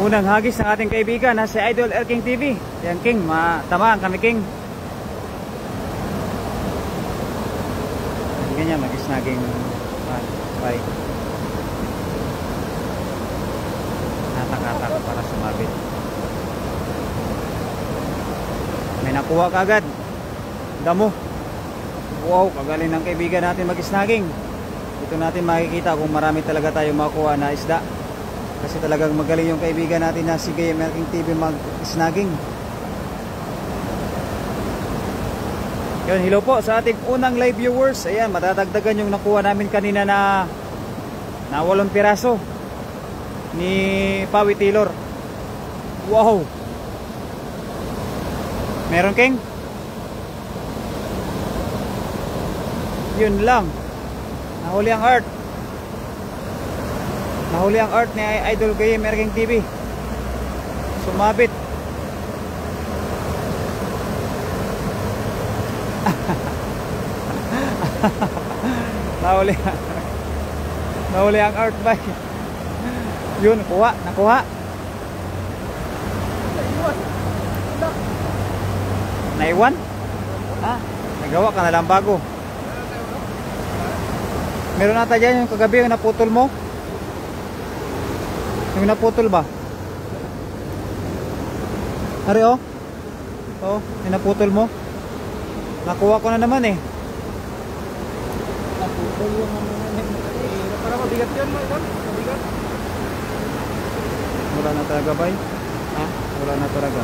Unang hagis ng ating kaibigan na si Idol El King TV. Yan King, matamaan kami King. Ganyan, mag-snagging bye. Hatak-hatak para sumabit. May nakuha kagad. Damo. Wow, kagaling ng kaibigan natin mag-snagging. Ito natin makikita kung marami talaga tayong makuha na isda. Kasi talagang magaling yung kaibigan natin na si El King TV mag-snagging. Yun, hello po sa ating unang live viewers. Ayan, matatagdagan yung nakuha namin kanina na 8 piraso ni Pawi Taylor. Wow! Meron King? Yun lang. Nahuli ang art. Nahuli ang art ni Idol El King TV. Sumabit. Nahuli ang art ba? Yun, nakuha. Naiwan? Ha? Nagawa ka na lang bago. Meron nata dyan yung kagabi yung naputol mo? Yung naputol ba? Ari oh. Oh, yung naputol mo. Nakuha ko na naman eh. Naputol yung para mabigat yun mo ito? Mabigat? Wala na talaga ba? Ha? Wala na talaga.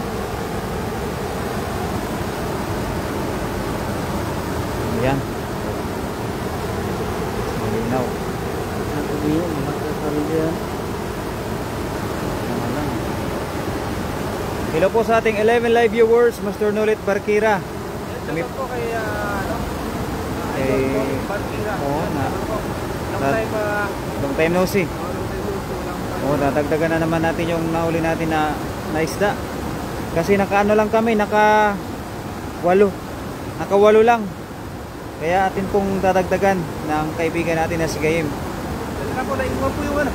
Ayan. Malinaw. Natuloy, makakasari dyan. Hello po sa ating 11 live viewers, Mr. Nolit Barkira. Kami po kay Barkira. Oo, long time no see. Oo, dadagdagan na naman natin yung nahuli natin na isda. Kasi nakaano lang kami, naka 8 lang. Kaya atin pong dadagdagan ng kaibigan natin na si Gayem. Naiwan po yung ano.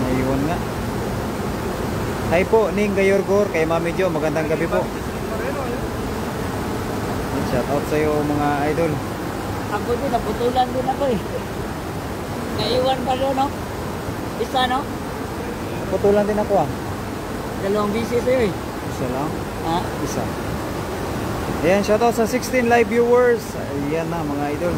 Naiwan nga. Hi po, Ning Gayorgor, kay Mami Jo, magandang gabi po. Shout out sa iyo mga idol. Ako din, naputulan din ako eh. Naiwan pa rin, no? Isa, no? Naputulan din ako ah. 2 bisis sa'yo eh. Isa lang? Ha? Isa. Ayan, shout out sa 16 live viewers. Ayan na mga idol.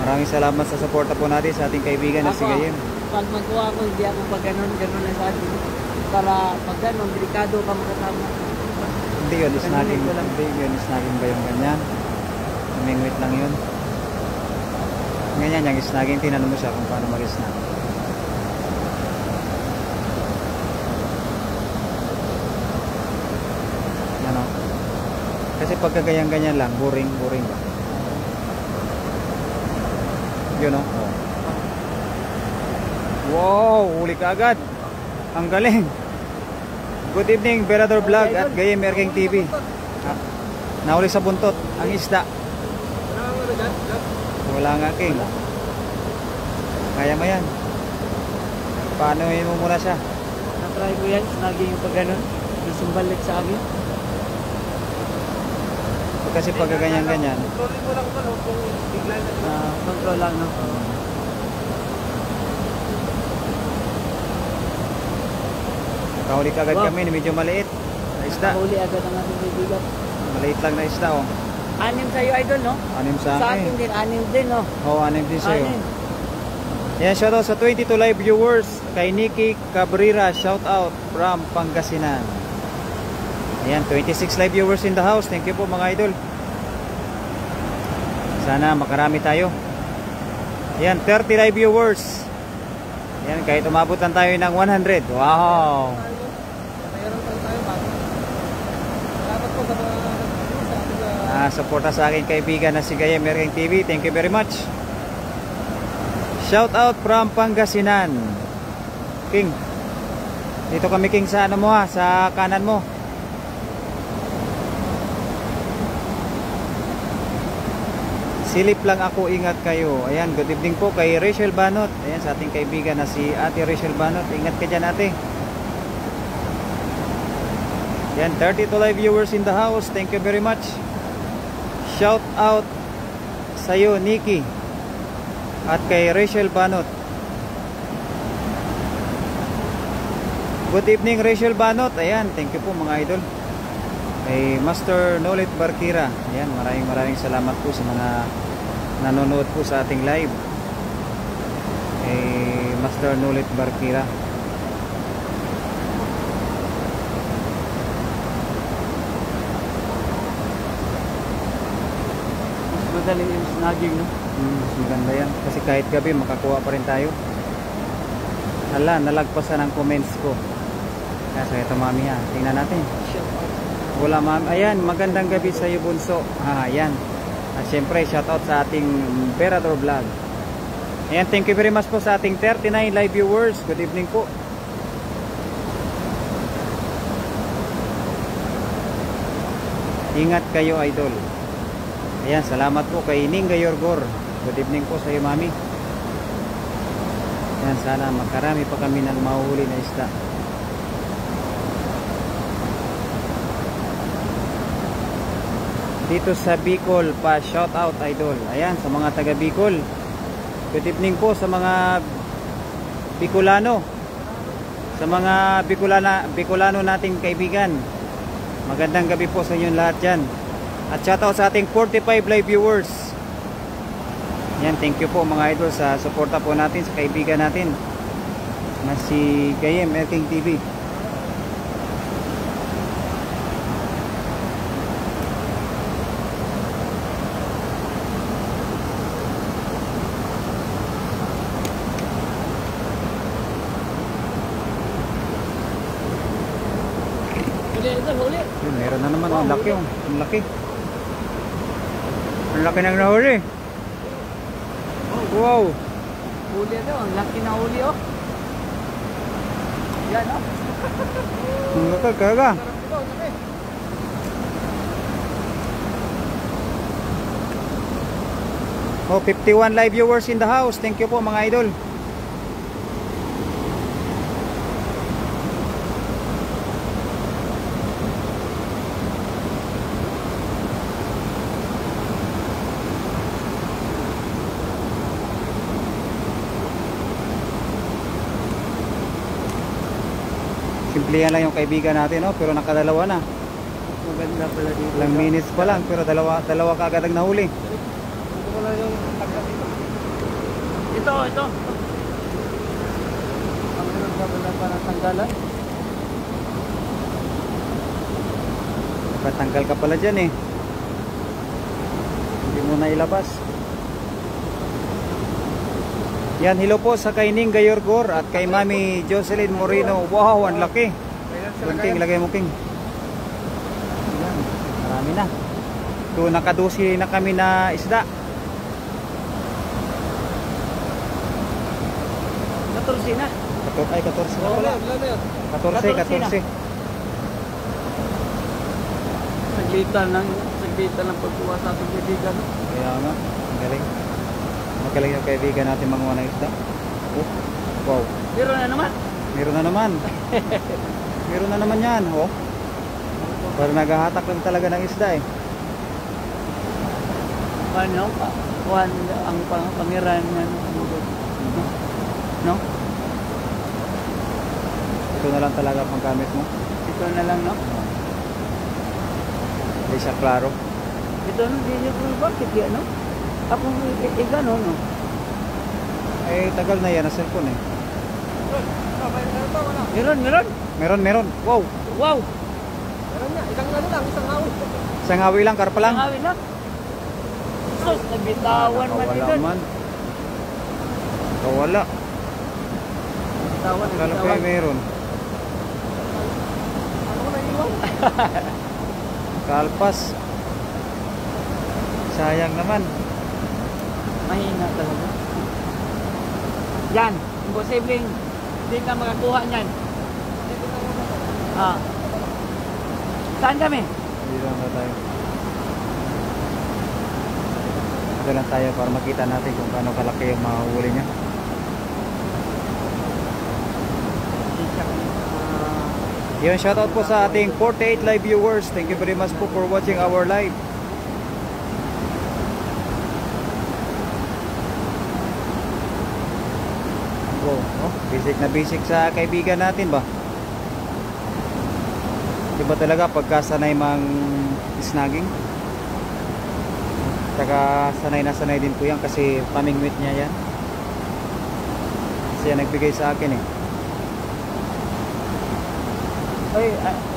Maraming salamat sa suporta po natin sa ating kaibigan na si Gayem. Pag magkuha ko, hindi ako pag ganun na sa atin. Para pag ganun, delikado ka makasama. Hindi yun, snagging. Hindi yun, snagging ba yung ganyan? Namingwit lang yun. Ganyan yung snagging, tinanong mo siya kung paano mag-snag. Ano? Kasi pagka ganyan-ganyan lang, boring ba? Yun o. Oh. Wow, huli ka agad. Ang galing. Good evening, Berador Vlog at El King TV. Nahuli sa buntot ang isda. Wala nga King. Kaya mo yan. Paano mo muna siya? Na-try ko yan, snagging yung pag ganun. Nasumbalik sa amin. Kasi pag ganyan-ganyan. Control lang, no? Nakahuli ka agad kami, medyo maliit na isda. Nakahuli agad ang ating bibigat. Maliit lang na isda oh. 6 sa'yo idol, no? 6 sa Sa akin. akin din, 6 din, no? Oo, 6 din sa'yo. 6. Yan, shoutout sa 22 live viewers. Kay Nikki Cabrera, shoutout from Pangasinan. Ayan, 26 live viewers in the house. Thank you po mga idol. Sana makarami tayo. Ayan, 30 live viewers. Ayan, kahit umabot lang tayo ng 100. Wow! Suporta sa aking kaibigan na si El King TV. Thank you very much. Shout out from Pangasinan. King. Dito kami King sa ano mo ha, sa kanan mo. Silip lang ako, ingat kayo. Ayan, good evening po kay Rachel Banot. Ayan, sa ating kaibigan na si Ate Rachel Banot. Ingat ka dyan, ate. Ayan, 32 live viewers in the house. Thank you very much. Shout out sa'yo, Nikki. At kay Rachel Banot. Good evening, Rachel Banot. Ayan, thank you po mga idol. Kay Master Nolet Barkira. Ayan, maraming salamat po sa mga nanonood po sa ating live. Kay Master Nolet Barkira. Mas madaling yung snagging, no? Maganda yan. Kasi kahit gabi makakuha pa rin tayo. Hala, nalagpasan ang comments ko. Kaya ito mami ha. Tingnan natin. Wala ma'am. Ayan, magandang gabi sa iyo bunso. Ayan. At syempre, shoutout sa ating Berador Vlog. Ayan, thank you very much po sa ating 39 live viewers. Good evening po. Ingat kayo, idol. Ayan, salamat po kay Ninga Yorgor. Good evening po sa iyo, mami. Ayan, sana makarami pa kami ng mahuhuli na isda. Dito sa Bicol pa, shout out idol. Ayan, sa mga taga Bicol. Good evening po sa mga Bicolano. Sa mga Bicolano nating kaibigan. Magandang gabi po sa inyong lahat dyan. At shout out sa ating 45 live viewers. Ayan, thank you po mga idol sa suporta po natin sa kaibigan natin na si Gayem Erking TV. Meron na naman, ang laki, ang laki. Ang laki ng nahuli. Wow. Huli ano, ang laki na huli, oh. Yan, oh. Ang laki, kaya. Oh, 51 live viewers in the house. Thank you po mga idol. Simplihan lang yung kaibigan natin, no? Pero nakadalawa na. Maganda pala dito. Ilang minutes pa lang, pero dalawa kaagad ang nahuli. Ito. Ang meron ka pala para tanggalan. Patanggal ka pala dyan eh. Hindi mo na ilabas. Yan, hello po sa kay Ning Gayorgor at kay Mami Jocelyn Moreno. Wow, ang laki. King, lagay mo king. Yan, marami na. So, nakadusi na kami na isda. 14 na. Ay, 14 na pala. 14. Saglitan ng pagkuha sa ating kaibigan. Kaya nga, ang galing. Magaling yung kaibigan natin mga ng isda. Oh, wow. Meron na naman. Meron na naman. Meron na naman yan. Oh. Parang naghahatak lang talaga ng isda eh. Ano? Kuhan ang pangiran ng no? Ito na lang talaga pang gamit mo. Ito na lang, no? Hindi siya klaro. Ito no, hindi ko bakit yan, no? Ako gano'n, no? Eh, tagal na yan na cellphone eh. Meron. Wow. Meron niya, isang hawi. Isang hawi lang, karpa lang. Isang hawi lang. Sus, nabitawan man Wala dito. man. Wala. Nabitawan. Kala ko meron. Ano na iwan? Kalpas. Sayang naman. Mahina talaga. Yan, imposibleng hindi ka makakuha niyan. Ah. Saan kami? Hindi lang na tayo. Dito lang tayo para makita natin kung paano kalaki yung mahuli niya. Yun, shoutout po sa ating 48 live viewers. Thank you very much po for watching our live. Oh, basic na basic sa kaibigan natin ba? Diba talaga pagkasanay mang snagging? Saka sanay na sanay din po yan kasi pamingwit niya yan. Kasi yan nagbigay sa akin eh. Ay,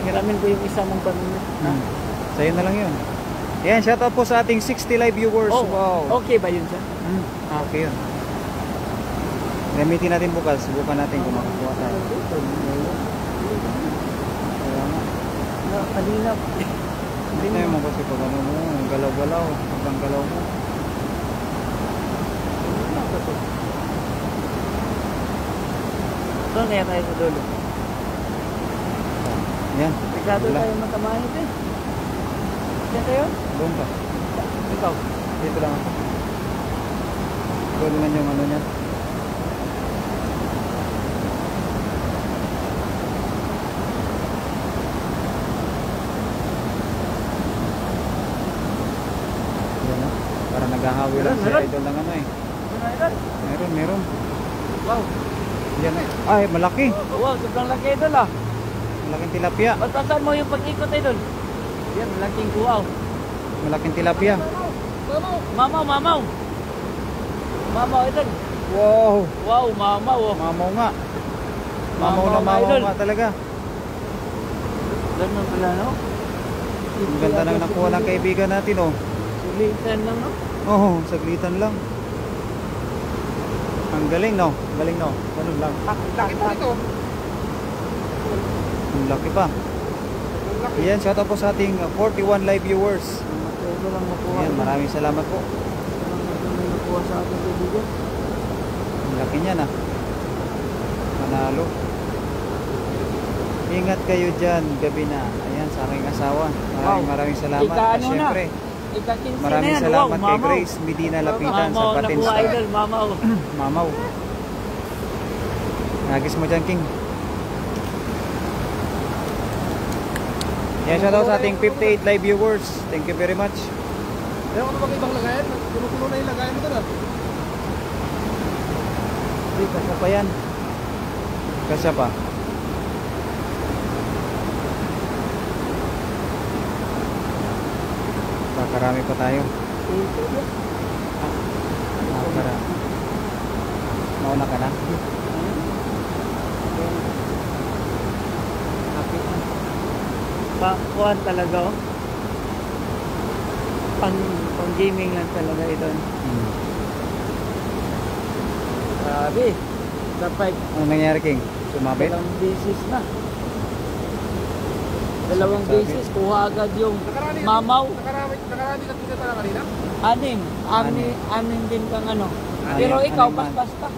hiramin ko yung isa mong pamingwit. Sa'yo na lang yun. Yan, shoutout po sa ating 60 live viewers. Oh, wow. okay ba yun, sir? Okay yun. Gamitin natin bukas. Subukan natin kung makakuha tayo. Kaya nga. Kalingap. Hindi na yung kasi pag ano mo, galaw-galaw. Hanggang galaw mo. Saan kaya tayo sa dulo? Yan. Sigado Wala. tayo matamahin eh. Diyan tayo? Doon ka. Ikaw. Dito lang ako. Doon naman yung ano niya. Yan na. Para naghahawi lang si Meron. idol ng ano eh. Meron. Meron. Wow. Yan. Ay, malaki. Wow, sobrang laki idol ah. Malaking tilapia. Batasan mo yung pag-ikot idol. Yan, malaking kuwaw. Malaking tilapia. Mamaw, mamaw. Mamaw idol. Wow. Wow, mamaw oh. Mamaw nga. Mamaw na mamaw idol. nga talaga. Ganun pala no? Ang ganda nang nakuha ng kaibigan natin oh. Sulitan lang no? Oo, saglitan lang. Ang galing no? Galing no? Ganun lang. Laki pa ito. Ang laki pa. Yan, shoutout po sa ating 41 live viewers. Ito lang nakuha. Yan, maraming salamat po. Ito lang nakuha sa ating kaibigan. Ang laki niya na. Manalo. Ingat kayo dyan, gabi na. Ayan, sa aking asawa. Maraming salamat. At Ika-ano na? syempre, Ika-15 na maraming yan. salamat Wow, kay mamaw. Grace Medina Lapitan sa Mamaw, Patins. nakuha idol, mamaw. Mamaw. Nagis mo dyan, King. Yan, shoutout sa ating 58 live viewers. Thank you very much. Meron ka na bang ibang lagayan? Puno-puno na yung lagayan mo doon ah. Uy, kasya pa yan. Kasya pa. Karami pa tayo. Karami. Mauna ka na? Kuhan talaga oh. Pang gaming lang talaga ito. Grabe. Dapat Ano nangyari, King? Sumabit? dalawang beses na. Dalawang beses kuha agad yung mamaw. Nakarami ka pinata na kanina? Anim din kang ano. Anim, Pero ikaw, anim man. pas-pas ka.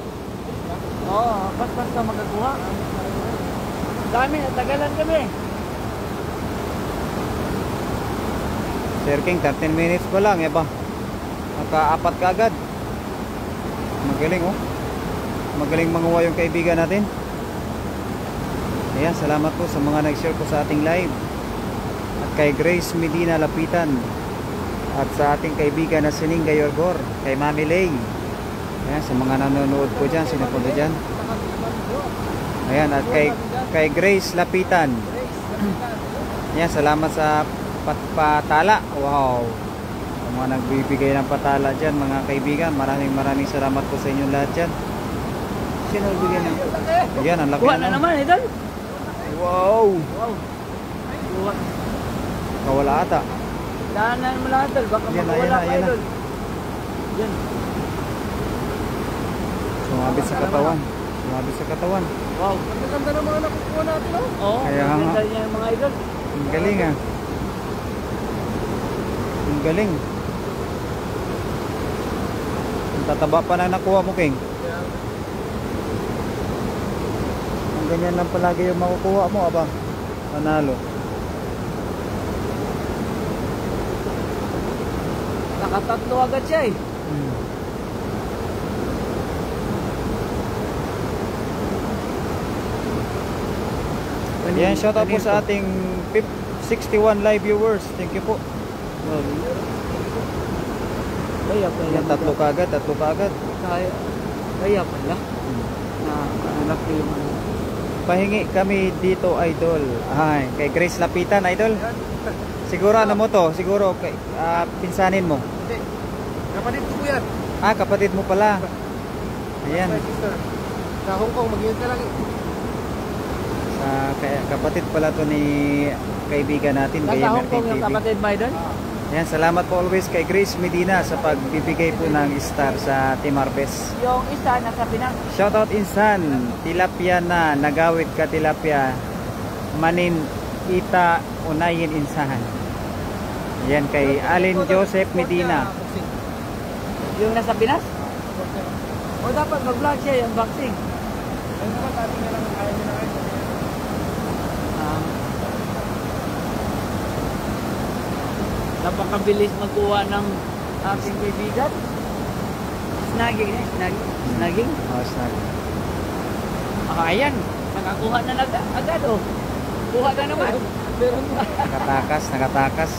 Oo, pas-pas ka magkakuha. Dami, natagalan kami. Sir King, 13 minutes pa lang. Eh ba? Naka-apat ka agad. Magaling oh. Magaling manguha yung kaibigan natin. Ayan, salamat po sa mga nag-share po sa ating live. At kay Grace Medina Lapitan. At sa ating kaibigan na Sining Gayorgor. Kay Mami Lay. Ayan, sa mga nanonood po dyan, sino po dyan. Ayan, at kay Grace Lapitan. Ayan, salamat sa patala. Wow. Ang mga nagbibigay ng patala dyan, mga kaibigan. Maraming salamat po sa inyong lahat dyan. Sino bigyan ng Ayan, ang laki kuha na naman, idol. Wow. Wow. Kuha. Kawala ata. Dahanan mo lang, idol. Baka Yan na, makawala yan na, ka, yan na. idol. Yan. Sumabit sa katawan. Sumabit sa katawan. Wow. Ang ganda ng mga nakukuha natin oh. Oo, Kaya nga. ganda niya yung mga idol. Ang galing ah. Ang galing. Ang tataba pa na nakuha mo, King. Ang ganyan lang palagi yung makukuha mo, aba. Panalo. Nakatatlo agad siya eh. Yan, shoutout po sa ating 61 live viewers. Thank you po. Kaya pala. Yan, tatlo kaagad. Kaya pala. Na anak ko yung ano. Pahingi kami dito, idol. Ay, kay Grace Lapitan, idol. Siguro ano mo to? Siguro kay, pinsanin mo. Hindi. Kapatid ko po yan. Kapatid mo pala. Ayan. My sister. Sa Hong Kong, mag-iwan ka lang. Kapatid pala to ni kaibigan natin, Nasa Gamer Hong Kong yung TV. kapatid mo doon? Ayan, salamat po always kay Grace Medina sa pagbibigay po ng star sa Team Harvest. Yung isa nasa Pinas. Shoutout Insan, tilapia na, nagawid ka tilapia, manin ita unayin insahan. Yan kay Alin Joseph Medina. Yung nasa Pinas? O dapat mag-vlog siya yung boxing. Ayun naman, sabi nga lang, ayaw nyo na kayo. Napakabilis magkuha ng aking kaibigan. Snagging eh, snagging. Snag. Ayan, nakakuha na agad oh. Kuha na naman. Meron ba? Nakatakas. Nagatagas.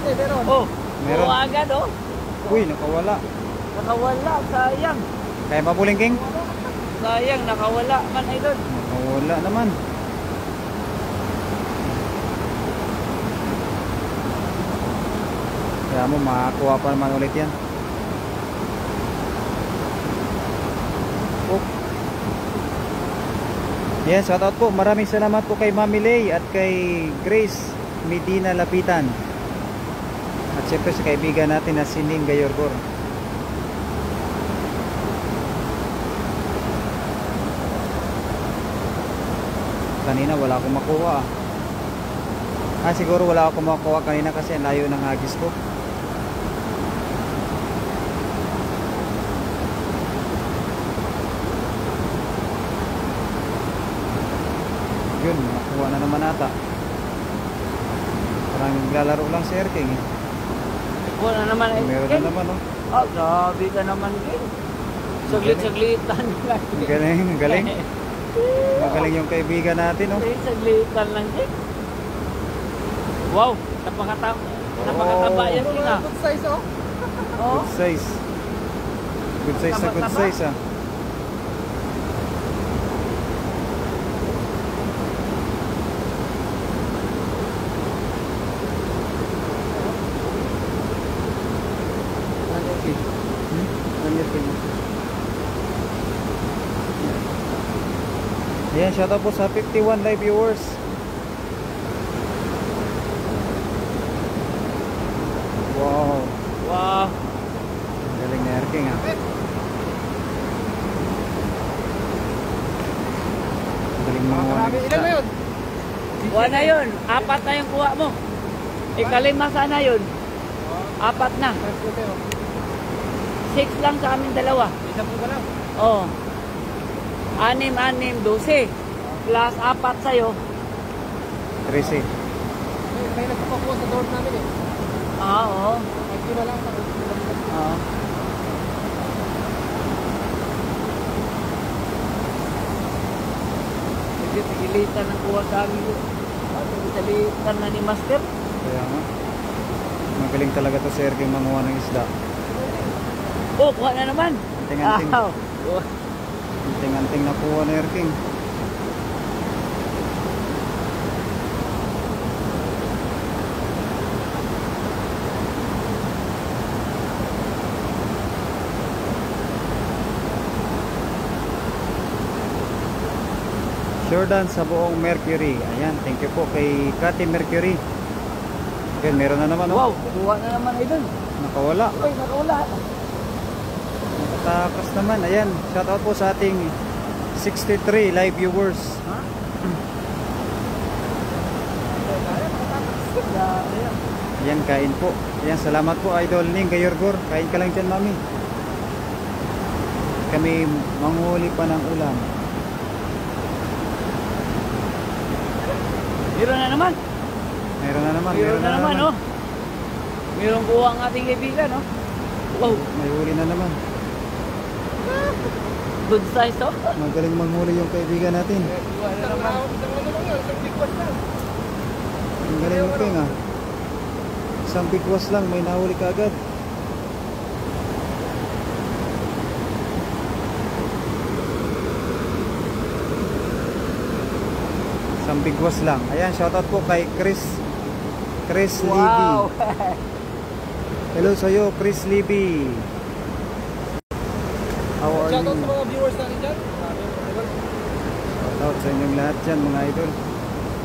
Meron. Oh, Meron. kuha agad oh. Uy, nakawala. Nakawala, sayang. Kaya mabulingking? Sayang, nakawala man idol. Nakawala naman. Kaya mo, makakuha pa naman ulit yan. Oh. Yes, shoutout po. Maraming salamat po kay Mami Lay at kay Grace Medina Lapitan. At syempre sa kaibigan natin na si Ning Gayorgor. Kanina wala akong makuha. Siguro wala akong makuha kanina kasi ang layo ng hagis ko. Yun, nakuha na naman ata. Parang naglalaro lang si Erking eh. Kuha na naman idol. Meron na naman oh. Oh, grabe ka naman Ken. Saglit-saglitan lang. Ang galing, ang galing. Magaling yung kaibigan natin oh. Saglitan lang Ken. Wow, napakataba yan Ken ah. Good size, oh. Oh. Good size. Good size na good Taba-taba. size ah. Ayan, shoutout po sa 51 live viewers. Wow, Wow. ang galing na Erking ah. Ang galing mga Marami. Ilan na yun? Kuha na yun. 4 na yung kuha mo. Ikalima sana yun. 4 na. 6 lang sa amin dalawa. Isa po ba lang? Oh. 6, 12. Plus 4 sa'yo. 13. May nagpapakuha sa door namin eh. Oo. Ay, di ba lang? Oo. Sige, tigilitan ng kuha sa amin yun. Tigilitan na ni Master. Kaya nga. Magaling talaga to si Erking manguha ng isda. Oh, kuha na naman. Anting-anting. Wow. Anting-anting na kuha ni Erking. Jordan sa buong Mercury. Ayan, thank you po kay Kati Mercury. Ayan, meron na naman Wow, oh. kuha na naman idol. Nakawala. Uy, nakawala. Nakatakas naman. Ayan, shoutout po sa ating 63 live viewers. Ayan, kain po. Ayan, salamat po Idol Ning Gayorgor. Kain ka lang dyan, mami. Kami manghuli pa ng ulam. Meron na naman. Meron na naman. Meron na naman, oh. Mayroong kuha ang ating kaibigan, no? Wow, May huli na naman. good size, oh. Magaling manghuli yung kaibigan natin. Isang ano lang yun, isang bigwas lang. Ang galing yung Peng ah. Isang bigwas lang, may nahuli ka agad. Isang bigwas lang. Ayan, shoutout po kay Chris Libby. Wow. Hello sa'yo, Chris Libby. How are Shoutout you? sa mga viewers natin dyan. Shoutout sa inyong lahat dyan, mga idol.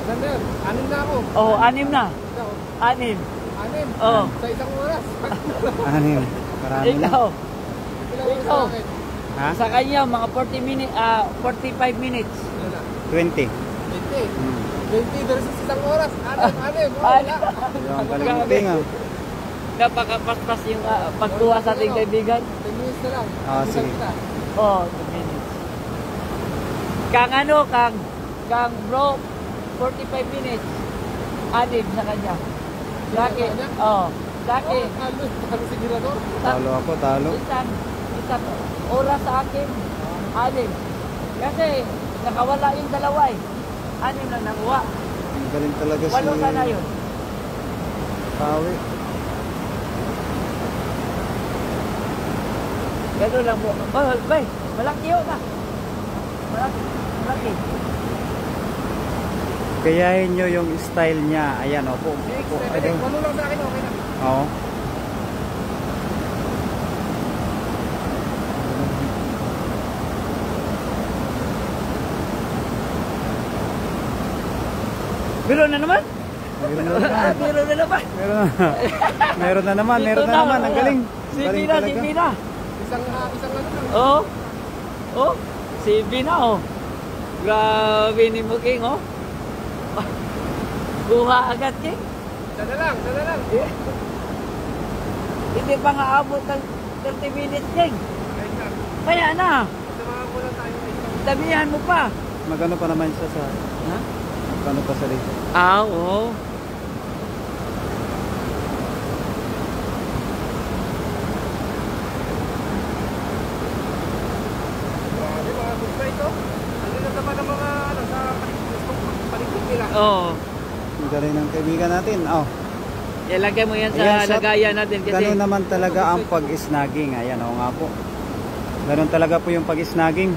Ganda yan. 6 na ako. Oh, 6 na. Ikaw, 6. 6. Oh. Sa isang oras. Ano yun? Marami lang. Ikaw. Ilang oras Ikaw. sa akin? Ha? Sa kanya, mga 40 minutes, 45 minutes. Ilan na? 20. 20. Hmm. 20 versus isang oras. 6. Ano? Wala. Yung galing yung Peng ah. Napakapaspas yung pagkuha sa ating kaibigan. 10 minutes na lang. Ah, Busan sige. kita. Oh, 2 minutes. Kang bro, 45 minutes. 6 sa kanya. Laki. Sa kanya? Oh, laki. Oh, talo si Girador. Talo ako, talo. Isang oras sa akin. 6. Kasi nakawala yung dalawa eh. 6 lang nakuha. Ang galing talaga si 8 sana yun. Pawi. Gano'n lang po. Oh, bay, malaki yun ah. Malaki. Kayahin nyo yung style niya. Ayan, opo. Opo, idol. Walo lang sa akin, okay na. Oo. Biro na naman? Meron na naman. Biro na naman. Meron na naman. Meron na naman. Ang galing. Si Ang galing Bina, talaga. si Bina. Isang ano lang. Oh. Oh, si Bina oh. Grabe ni mo King oh. Kuha agad King. Dala lang. Hindi pa nga abot ng 30 minutes King. Ayun lang. Kaya na. Samahan mo lang tayo. Damihan mo pa. Magano pa naman siya sa... Ha? Magano pa sa dito? Oo. Grabe, mga good size, oh. Ano na naman ang mga ano, sa paligid nila. Oo. Ang galing ng kaibigan natin. Oh. Ilagay mo yan sa Ayan, shot. lagayan natin kasi Ganun naman talaga ang pag-snagging. Ayan, oo nga po. Ganun talaga po yung pag-snagging.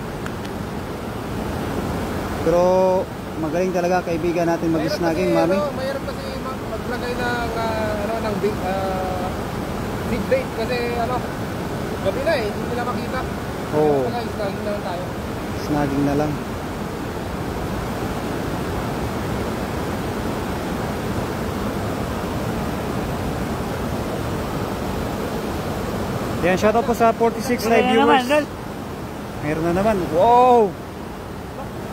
Pero magaling talaga kaibigan natin mag-snagging, mami. Mayroon kasi maglagay ng ano ng big bait kasi ano gabi na hindi nila makita. Oo. Kaya snagging na lang tayo. Snagging na lang. Yan, shoutout po sa 46 live viewers. Meron na naman. Wow!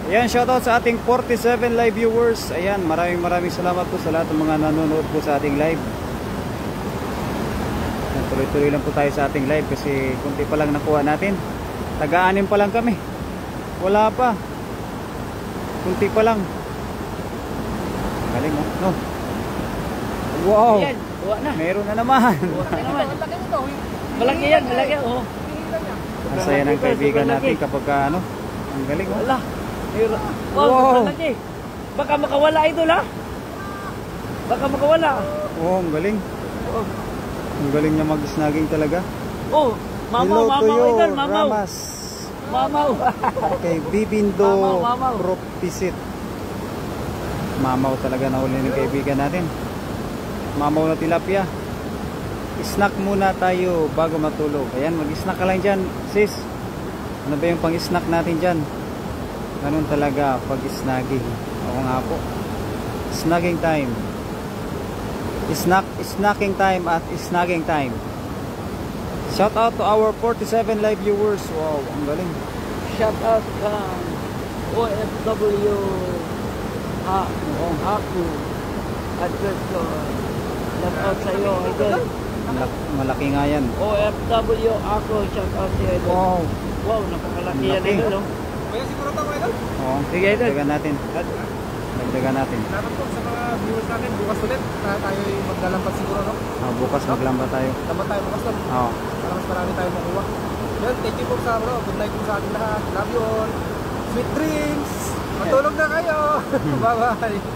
Ayan, shoutout sa ating 47 live viewers. Ayan, maraming salamat po sa lahat ng mga nanonood po sa ating live. Tuloy-tuloy lang po tayo sa ating live kasi kunti pa lang nakuha natin. Taga-anim pa lang kami. Wala pa. Kunti pa lang. Galing oh. No. Wow! Ayan, kuha na. Meron na naman. Kuha na naman. Ang laki nito. Malaki yan, malaki oh. Hinihilan niya. Ang saya ng kaibigan Sobrang natin laki. kapag ano. Ang galing oh. Wala. Wow, Wow. sobrang laki. Baka makawala idol ha. Baka makawala. Oh, ang galing. Oh, Ang galing niya mag-snagging talaga. oh mamaw, Hello to mamaw you, idol, mamaw. Ramas. Mamaw. Okay, Bibindo Mamaw. Propisit. Mamaw talaga na uli ng kaibigan natin. Mamaw na tilapia. Snack muna tayo bago matulog. Ayan, mag-snack ka lang dyan, sis. Ano ba yung pang-snack natin dyan? Ganun talaga pag-snagging. Oo nga po. Snagging time. Snacking time at snagging time. Shout out to our 47 live viewers. Wow, ang galing. Shout out kang OFW ako Advertor. Shout out sa iyo idol. Malaki nga yan. OFW ako, shout out sa iyo idol. Wow. Wow, napakalaki yan Laki. idol oh. Kaya siguro tayo idol. Oo. Sige idol. Tagan natin. Dagdagan natin. Salamat po sa mga viewers natin. Bukas ulit. Tayo maglalampat siguro, no? Bukas maglamba tayo. Lambat tayo bukas, no? Oo. Para mas marami tayo makuha. Yan, thank you po sa ano. Good night po sa ating lahat. Love you all. Sweet dreams. Matulog na kayo. Bye-bye.